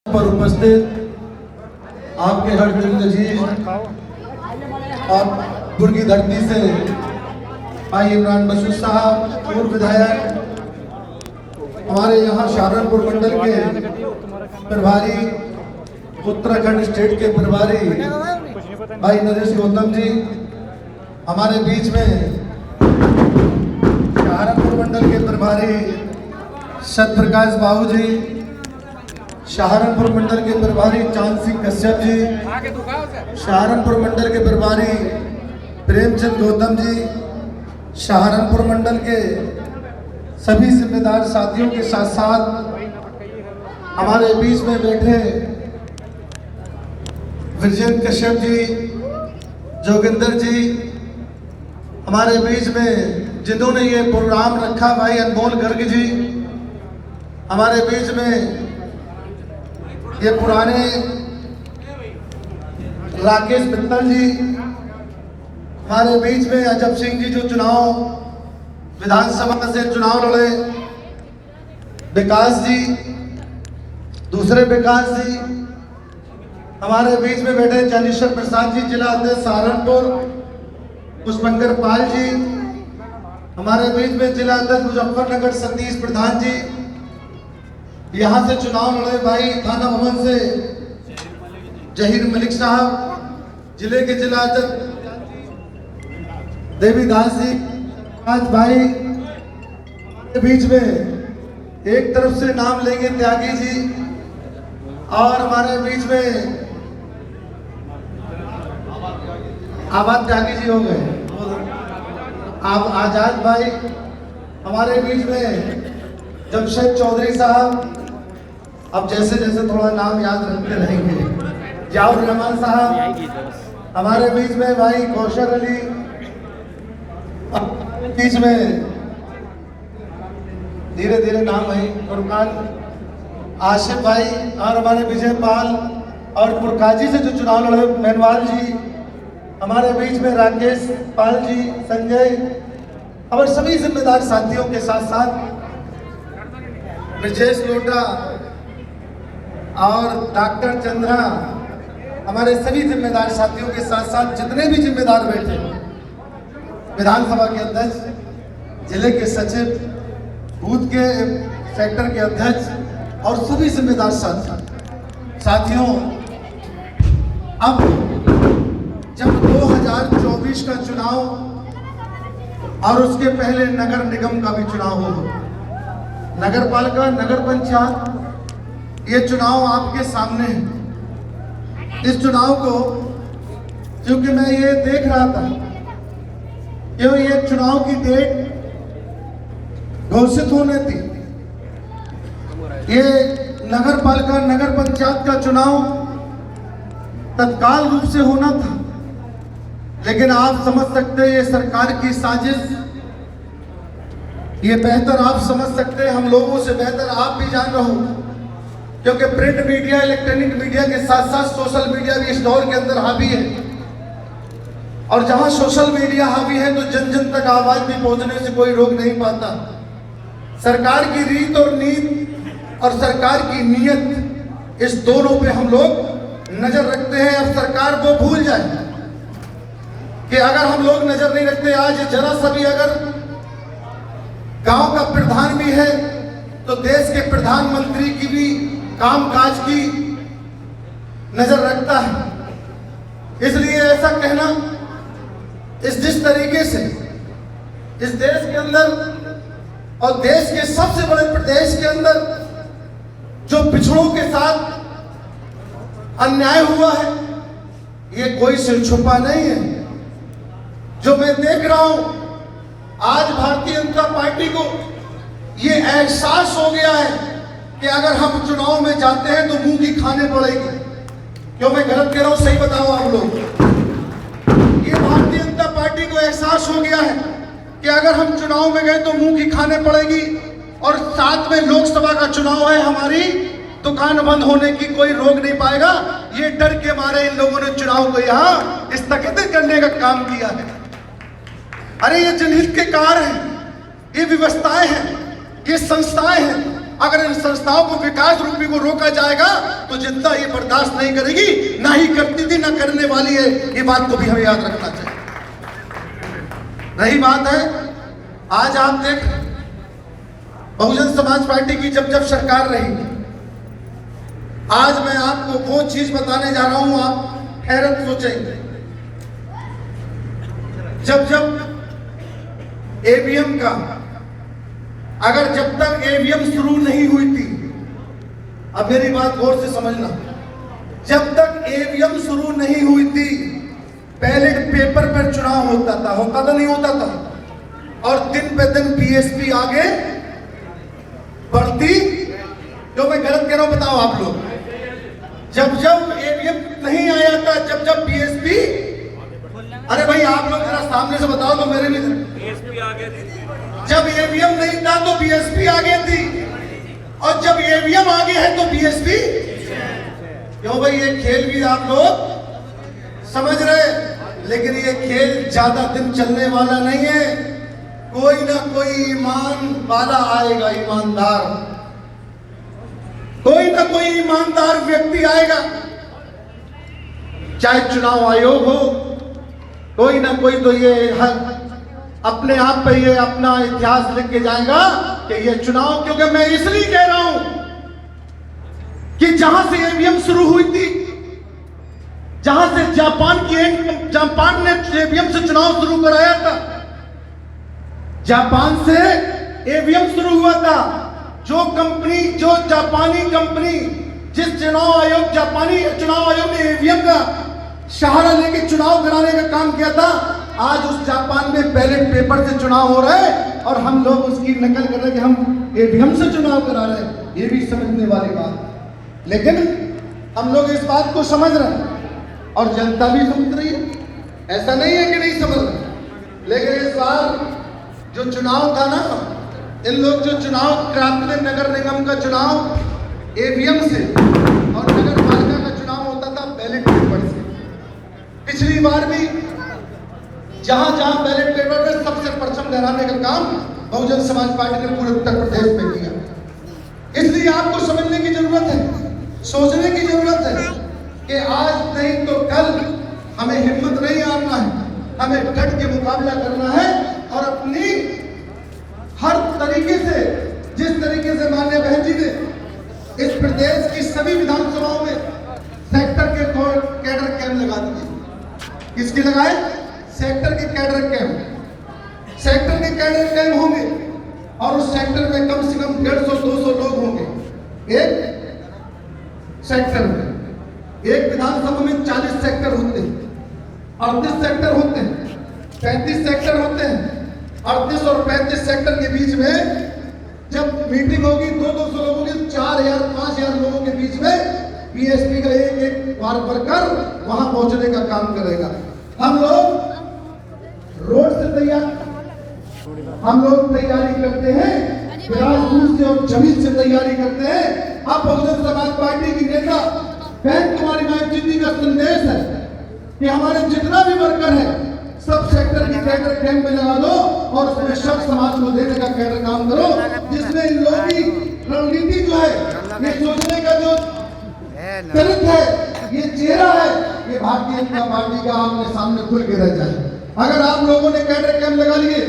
पर उपस्थित आपके हर दिल अजीज और दुर्गी धरती से भाई इमरान बशीर साहब, पूर्व विधायक, हमारे यहाँ सहारनपुर मंडल के प्रभारी, उत्तराखंड स्टेट के प्रभारी भाई नरेश गौतम जी, हमारे बीच में सहारनपुर मंडल के प्रभारी सत्यप्रकाश बाबू जी, सहारनपुर मंडल के प्रभारी चांद सिंह कश्यप जी, सहारनपुर मंडल के प्रभारी प्रेमचंद गौतम जी, सहारनपुर मंडल के सभी जिम्मेदार साथियों के साथ साथ हमारे बीच में बैठे विजय कश्यप जी, जोगिंदर जी, हमारे बीच में जिन्होंने ये प्रोग्राम रखा भाई अनमोल गर्ग जी, हमारे बीच में ये पुराने राकेश मित्तल जी, हमारे बीच में अजब सिंह जी जो चुनाव विधानसभा से चुनाव लड़े, विकास जी, दूसरे विकास जी, हमारे बीच में बैठे चंद्रेश्वर प्रसाद जी, जिला अध्यक्ष सहारनपुर, पुष्पंकर पाल जी, हमारे बीच में जिला अध्यक्ष मुजफ्फरनगर सतीश प्रधान जी, यहाँ से चुनाव लड़े भाई थाना भवन से जहीर मलिक साहब, जिले के जिला अध्यक्ष देवीदास जी, आज भाई के बीच में एक तरफ से नाम लेंगे त्यागी जी, और हमारे बीच में आबाद त्यागी जी हो गए, आप आजाद भाई, हमारे बीच में जमशेद चौधरी साहब, अब जैसे जैसे थोड़ा नाम याद रखते रहेंगे, जाउर रहमान साहब, हमारे बीच में भाई कौशल अली, बीच में धीरे धीरे नाम है फुरकान, आशिफ भाई, और हमारे विजय पाल, और पुरकाजी से जो चुनाव लड़े मेनवाल जी, हमारे बीच में राकेश पाल जी, संजय, और सभी जिम्मेदार साथियों के साथ साथ ब्रजेश लोटा और डॉक्टर चंद्रा, हमारे सभी जिम्मेदार साथियों के साथ साथ जितने भी जिम्मेदार बैठे, विधानसभा के अध्यक्ष, जिले के सचिव, बूथ के सेक्टर के अध्यक्ष, और सभी जिम्मेदार साथियों, अब जब 2024 का चुनाव और उसके पहले नगर निगम का भी चुनाव होगा, नगर पालिका, नगर पंचायत, ये चुनाव आपके सामने है। इस चुनाव को क्योंकि मैं ये देख रहा था कि ये चुनाव की डेट घोषित होने थी, ये नगर पालिका, नगर पंचायत का चुनाव तत्काल रूप से होना था, लेकिन आप समझ सकते हैं ये सरकार की साजिश, ये बेहतर आप समझ सकते हैं, हम लोगों से बेहतर आप भी जान रहे हो, क्योंकि प्रिंट मीडिया, इलेक्ट्रॉनिक मीडिया के साथ साथ सोशल मीडिया भी इस दौर के अंदर हावी है, और जहां सोशल मीडिया हावी है तो जन जन तक आवाज भी पहुंचने से कोई रोक नहीं पाता। सरकार की रीत और नीत और सरकार की नीयत, इस दोनों पे हम लोग नजर रखते हैं। अब सरकार को भूल जाए कि अगर हम लोग नजर नहीं रखते, आज जरा सा भी अगर गांव का प्रधान भी है तो देश के प्रधानमंत्री की भी कामकाज की नजर रखता है। इसलिए ऐसा कहना, जिस तरीके से इस देश के अंदर और देश के सबसे बड़े प्रदेश के अंदर जो पिछड़ों के साथ अन्याय हुआ है, ये कोई सिर छुपा नहीं है। जो मैं देख रहा हूं, आज भारतीय जनता पार्टी को ये एहसास हो गया है कि अगर हम चुनाव में जाते हैं तो मुंह की खाने पड़ेगी। क्यों मैं गलत कह रहा हूं, सही बताओ आप लोग। ये भारतीय जनता पार्टी को एहसास हो गया है कि अगर हम चुनाव में गए तो मुंह की खाने पड़ेगी, और साथ में लोकसभा का चुनाव है, हमारी दुकान बंद होने की कोई रोक नहीं पाएगा। ये डर के मारे इन लोगों ने चुनाव को यहां स्थगित करने का काम किया है। अरे ये जनहित के कार्य हैं, ये व्यवस्थाएं हैं, ये संस्थाएं हैं, अगर इन संस्थाओं को विकास रूपी को रोका जाएगा तो जनता ये बर्दाश्त नहीं करेगी, ना ही करती थी ना करने वाली है। ये बात को भी हमें याद रखना चाहिए। रही बात है, आज आप देख बहुजन समाज पार्टी की जब जब सरकार रही, आज मैं आपको वो चीज बताने जा रहा हूं, आप हैरत सोचेंगे। जब जब ईवीएम का, अगर जब तक ईवीएम शुरू नहीं हुई थी, अब मेरी बात गौर से समझना, जब तक ईवीएम शुरू नहीं हुई थी बैलेट पेपर पर चुनाव होता था नहीं होता था, और दिन पे दिन बीएसपी आगे बढ़ती। जो मैं गलत कह रहा हूं बताओ आप लोग। जब जब ईवीएम नहीं आया था, जब जब बीएसपी, अरे भाई आप लोग जरा सामने से बताओ तो मेरे लिए, बीएसपी आगे थी। जब ईवीएम नहीं था तो बीएसपी आगे थी, और जब ईवीएम आगे है तो बीएसपी क्यों भाई? ये खेल भी आप लोग समझ रहे, लेकिन ये खेल ज्यादा दिन चलने वाला नहीं है। कोई ना कोई ईमान वाला आएगा, ईमानदार, कोई ना कोई ईमानदार व्यक्ति आएगा, चाहे चुनाव आयोग हो, कोई ना कोई तो ये अपने आप पे ये अपना इतिहास लिख के जाएगा कि ये चुनाव। क्योंकि मैं इसलिए कह रहा हूं कि जहां से ईवीएम शुरू हुई थी, जहां से जापान ने ईवीएम से चुनाव शुरू कराया था, जापान से ईवीएम शुरू हुआ था। जो कंपनी, जो जापानी कंपनी, जिस जापानी चुनाव आयोग ने ईवीएम का सहारा लेके चुनाव कराने का काम किया था, आज उस जापान में बैलेट पेपर से चुनाव हो रहा है और हम लोग उसकी नकल कर रहे हैं कि हम ईवीएम से चुनाव करा रहे हैं। ये भी समझने वाली बात है, लेकिन हम लोग इस बात को समझ रहे हैं और जनता भी समझ रही है। ऐसा नहीं है कि नहीं समझ रहे, लेकिन इस बार जो चुनाव था ना, इन लोग जो चुनाव कराते थे, नगर निगम का चुनाव ईवीएम से और नगर पालिका का चुनाव होता था बैलेट पेपर से। पिछली बार भी जहां जहां बैलेट पेपर में सबसे परचम लहराने का काम बहुजन समाज पार्टी ने पूरे उत्तर प्रदेश में किया। इसलिए आपको समझने की जरूरत है, सोचने की जरूरत है कि आज नहीं तो कल हमें हिम्मत नहीं हारना है, हमें डट के मुकाबला करना है और अपनी हर तरीके से, जिस तरीके से माननीय बहन जी ने इस प्रदेश की सभी विधानसभाओं में सेक्टर के कैडर कैंप लगा दिए। किसके लगाए? सेक्टर के कैडर कैंप। सेक्टर के कैडर कैंप होंगे और उस सेक्टर में कम से कम 150-200 लोग होंगे एक सेक्टर में। एक विधानसभा में 40 सेक्टर होते हैं, 38 सेक्टर होते हैं, 35 सेक्टर होते हैं। 38 और 35 सेक्टर के बीच में जब मीटिंग होगी 200-200 लोगों की, 4,000-5,000 लोगों के बीच में बीएसपी का एक वर्कर वहां पहुंचने का काम करेगा। हम लोग रोड से तैयारी करते हैं, ग्रासरूट से और जमीन से तैयारी करते हैं। अब बहुजन समाज पार्टी की नेता बहन कुमारी मायावती जी का संदेश है कि हमारे जितना भी वर्कर है सब सेक्टर की कैडर कैंप में लगा दो और उसमें सब समाज को देने का कैडर काम करो, जिसमें इन लोगों की रणनीति जो है, ये सोचने का जो चरित्र है, ये चेहरा है, ये भारतीय जनता पार्टी का आमने सामने खुल के रह जाए। अगर आप लोगों ने कैडर कैंप लगा लिए,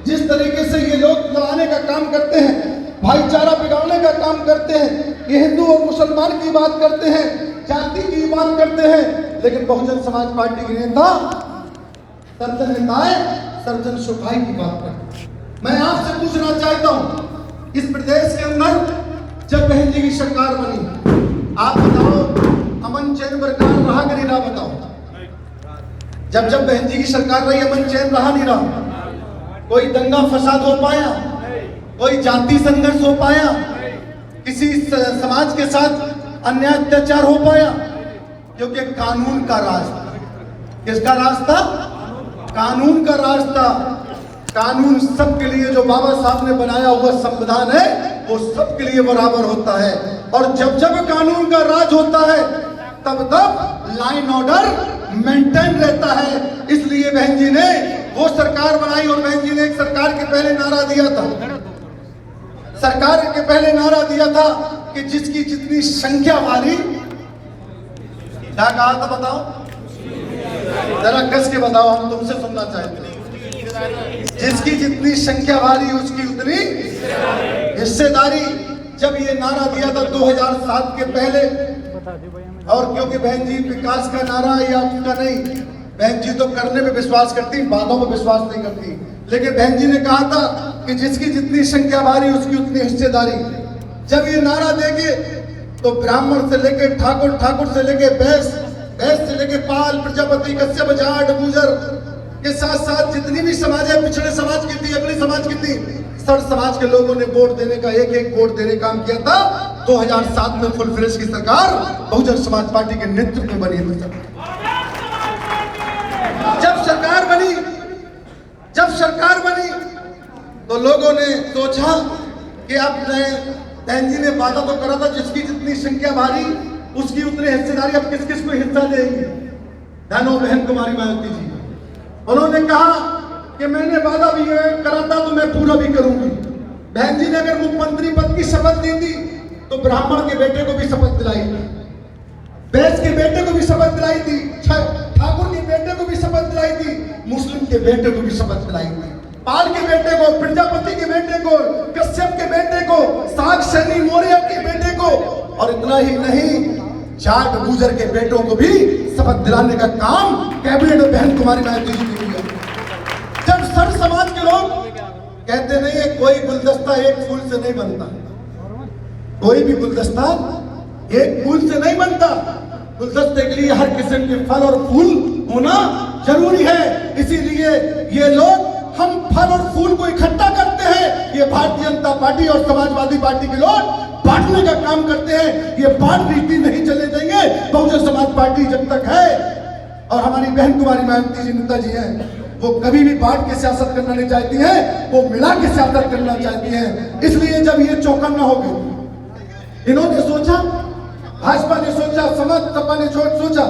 जिस तरीके से ये लोग लड़ाने का काम करते हैं, भाईचारा बिगाड़ने का काम करते हैं, ये हिंदू और मुसलमान की बात करते हैं, जाति की बात करते हैं, लेकिन बहुजन समाज पार्टी के नेता सर्जन नेताएं सर्जन सुखाई की बात करते हैं। मैं आपसे पूछना चाहता हूं, इस प्रदेश के अंदर जब बहन जी की सरकार बनी, आप बताओ अमन चैन बरकरार रहा कि नहीं रहा? बताओ। जब जब बहन जी की सरकार रही, अमन चैन रहा नहीं रहा? कोई दंगा फसाद हो पाया? कोई जाति संघर्ष हो पाया? किसी समाज के साथ अन्याय अत्याचार हो पाया? क्योंकि कानून का राज था। किसका राज था? कानून का राज था। कानून सबके लिए, जो बाबा साहब ने बनाया हुआ संविधान है, वो सबके लिए बराबर होता है। और जब जब कानून का राज होता है, तब तब लाइन ऑर्डर मेंटेन रहता है। इसलिए बहन जी ने वो सरकार बनाई और बहन जी ने एक सरकार के पहले नारा दिया था, सरकार के पहले नारा दिया था कि जिसकी जितनी संख्या वाली, क्या कहा था बताओ, जरा कस के बताओ, हम तुमसे सुनना चाहते हैं। जिसकी जितनी संख्या वाली उसकी उतनी हिस्सेदारी। जब ये नारा दिया था 2007 के पहले, और क्योंकि बहन जी विकास का नारा या उसका नहीं, बहन जी तो करने में विश्वास करती, बातों में विश्वास नहीं करती, लेकिन बहन जी ने कहा था कि जिसकी जितनी संख्या भारी उसकी उतनी हिस्सेदारी। जब ये नारा देंगे तो ब्राह्मण से लेके ठाकुर, ठाकुर से लेके बैस, बैस से लेके पाल, प्रजापति, कश्यप, जाट, गुर्जर के साथ साथ जितनी भी समाज है, पिछड़े समाज की थी, अगली समाज की थी, सर समाज के लोगों ने वोट देने का, एक एक वोट देने का काम किया था। 2007 में फुल फ्रेश की सरकार बहुजन समाज पार्टी के नेतृत्व में बनी थी। जब सरकार बनी तो लोगों ने सोचा कि अब बहन जी ने वादा तो करा था जिसकी जितनी संख्या भारी उसकी उतनी हिस्सेदारी, अब किस किस को हिस्सा देंगे। बहनों, बहन कुमारी मायावती जी उन्होंने कहा कि मैंने वादा भी करा था तो मैं पूरा भी करूंगी। बहन जी ने अगर मुख्यमंत्री पद की शपथ दी थी तो ब्राह्मण के बेटे को भी शपथ दिलाई थी, बैस के बेटे को भी शपथ दिलाई थी, ठाकुर के बेटे को भी शपथ दिलाई थी, मुस्लिम के बेटे को भी शपथ दिलाई थी, पाल के बेटे को, प्रजापति के बेटे को, कश्यप के बेटे को, साग सैनी मौर्य के बेटे को, और इतना ही नहीं जाट गुर्जर के बेटों को भी शपथ दिलाने का काम कैबिनेट में बहन कुमारी मायावती जी ने किया। जब सर समाज के लोग कहते नहीं है कोई गुलदस्ता एक फूल से नहीं बनता, कोई भी गुलदस्ता एक फूल से नहीं बनता, गुलदस्ते के लिए हर किस्म के फल और फूल होना जरूरी है। इसीलिए ये लोग हम फल और फूल को इकट्ठा करते हैं, ये भारतीय जनता पार्टी और समाजवादी पार्टी के लोग बांटने का काम करते हैं। ये बांट नीति नहीं चलने देंगे। बहुजन समाज पार्टी जब तक है और हमारी बहन कुमारी मायावती जी नेताजी हैं, वो कभी भी बांट के सियासत करना नहीं चाहती हैं, वो मिला के सियासत करना चाहती हैं। इसलिए जब ये चौकन्ना हो गए, इन्होंने सोचा, भाजपा ने सोचा, सपा ने सोचा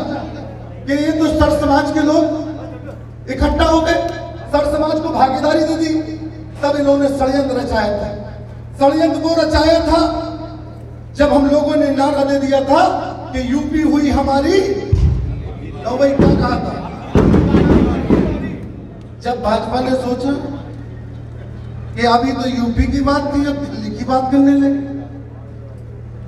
कि ये तो सर समाज के लोग इकट्ठा हो गए, सर समाज को भागीदारी दे दी। तब इन्होंने षड्यंत्र रचाया था। षड्यंत्र वो रचाया था जब हम लोगों ने नारा दे दिया था कि यूपी हुई हमारी, तो वही क्या कहा था। जब भाजपा ने सोचा कि अभी तो यूपी की बात थी, अब दिल्ली की बात करने लगे,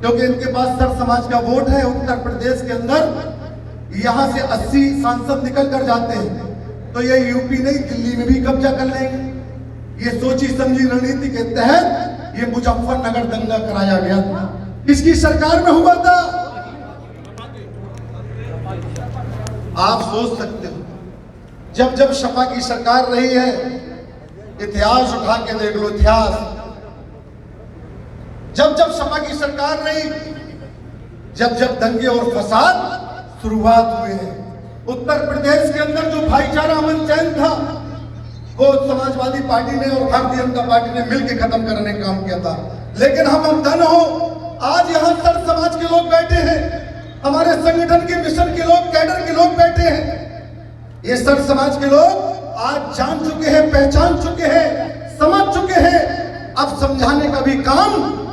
क्योंकि इनके पास सर समाज का वोट है। उत्तर प्रदेश के अंदर यहां से 80 सांसद निकल कर जाते हैं, तो ये यूपी नहीं दिल्ली में भी कब्जा कर लेंगे। ये सोची समझी रणनीति के तहत ये मुजफ्फरनगर दंगा कराया गया था। किसकी सरकार में हुआ था? आप सोच सकते हो, जब जब सपा की सरकार रही है, इतिहास उठा के देख लो, इतिहास, जब जब सपा की सरकार रही, जब जब दंगे और फसाद शुरुआत हुए हैं। उत्तर प्रदेश के अंदर जो भाईचारा अमन चैन था, वो समाजवादी पार्टी ने और भारतीय जनता पार्टी ने मिलकर खत्म करने का काम किया था। लेकिन हम धन हो, आज यहाँ सर समाज के लोग बैठे हैं, हमारे संगठन के मिशन के लोग, कैडर के लोग बैठे हैं। ये सर समाज के लोग आज जान चुके हैं, पहचान चुके हैं, समझ चुके हैं। अब समझाने का भी काम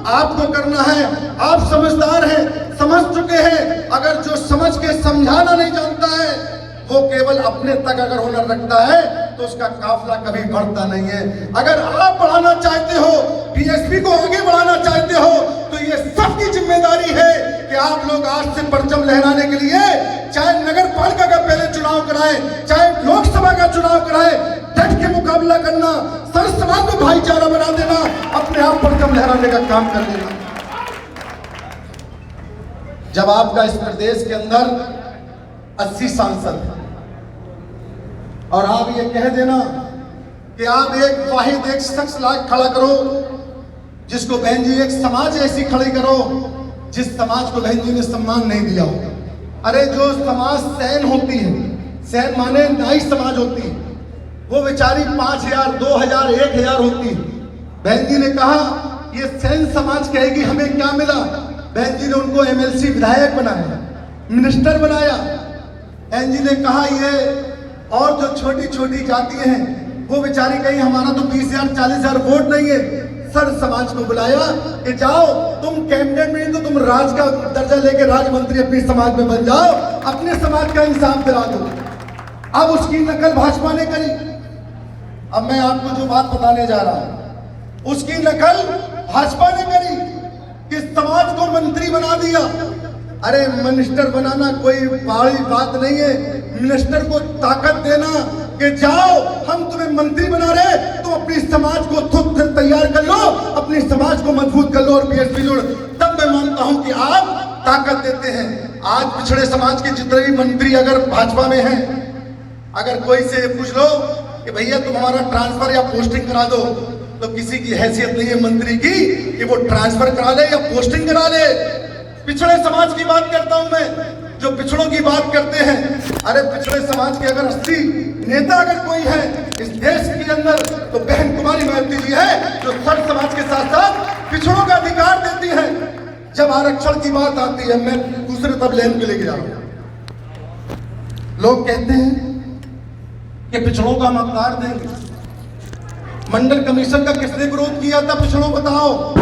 आपको करना है। आप समझदार हैं, समझ चुके हैं। अगर जो समझ के समझाना नहीं जानता है, वो केवल अपने तक अगर हुनर रखता है तो उसका काफिला कभी बढ़ता नहीं है। अगर आप बढ़ाना चाहते हो, बीएसपी को आगे बढ़ाना चाहते हो, तो ये सबकी जिम्मेदारी है कि आप लोग आज से परचम लहराने के लिए, चाहे नगर पालिका का पहले चुनाव कराएं, चाहे लोकसभा का चुनाव कराएं, डट के मुकाबला करना, सर समाज को भाईचारा बना देना, अपने आप परचम लहराने का काम कर लेना। जब आपका इस प्रदेश के अंदर 80 सांसद हैं और आप ये कह देना कि आप एक वाहिद एक शख्स लाख खड़ा करो, जिसको बहन जी एक समाज ऐसी खड़ी करो जिस समाज को बहन जी ने सम्मान नहीं दिया हो। अरे जो समाज सैन होती है, सैन माने नाई समाज होती है, वो बेचारी 5000, 2000, 1000 होती है। बहन जी ने कहा ये सैन समाज कहेगी हमें क्या मिला। बहन जी ने उनको एमएलसी विधायक बनाया, मिनिस्टर बनाया। बहन जी ने कहा ये और जो छोटी छोटी जातियां हैं वो बेचारी कहीं हमारा तो 20,000, 40,000 वोट नहीं है, सर समाज को बुलाया कि जाओ तुम कैबिनेट में नहीं तो तुम राज का दर्जा लेके राज मंत्री अपने समाज में बन जाओ, अपने समाज का इंसाफ दिला दो। अब उसकी नकल भाजपा ने करी। अब मैं आपको जो बात बताने जा रहा हूं उसकी नकल भाजपा ने करी कि समाज को मंत्री बना दिया। अरे मिनिस्टर बनाना कोई बड़ी बात नहीं है, मिनिस्टर को ताकत देना कि जाओ हम तुम्हें मंत्री बना रहे, तुम अपनी समाज को खुद से तैयार कर लो, अपनी समाज को मजबूत कर लो और बीएसपी जोड़, तब मैं मानता हूं कि आप ताकत देते हैं। आज पिछड़े समाज के जितने भी मंत्री अगर भाजपा में हैं, अगर कोई से पूछ लो कि भैया तुम हमारा ट्रांसफर या पोस्टिंग करा दो, तो किसी की हैसियत नहीं है मंत्री की कि वो ट्रांसफर करा ले या पोस्टिंग करा ले। पिछड़े समाज की बात करता हूं मैं, जो पिछड़ों की बात करते हैं। अरे पिछड़े समाज के अगर 80 नेता अगर कोई है इस देश के अंदर तो बहन कुमारी मायावती जी है, जो सर समाज के साथ साथ पिछड़ों का अधिकार देती है। जब आरक्षण की बात आती है, मैं दूसरे तब लेन पे लेके जा रहा हूं। लोग कहते हैं कि पिछड़ों का मतदार देंगे। मंडल कमीशन का किसने विरोध किया था? पिछड़ों बताओ।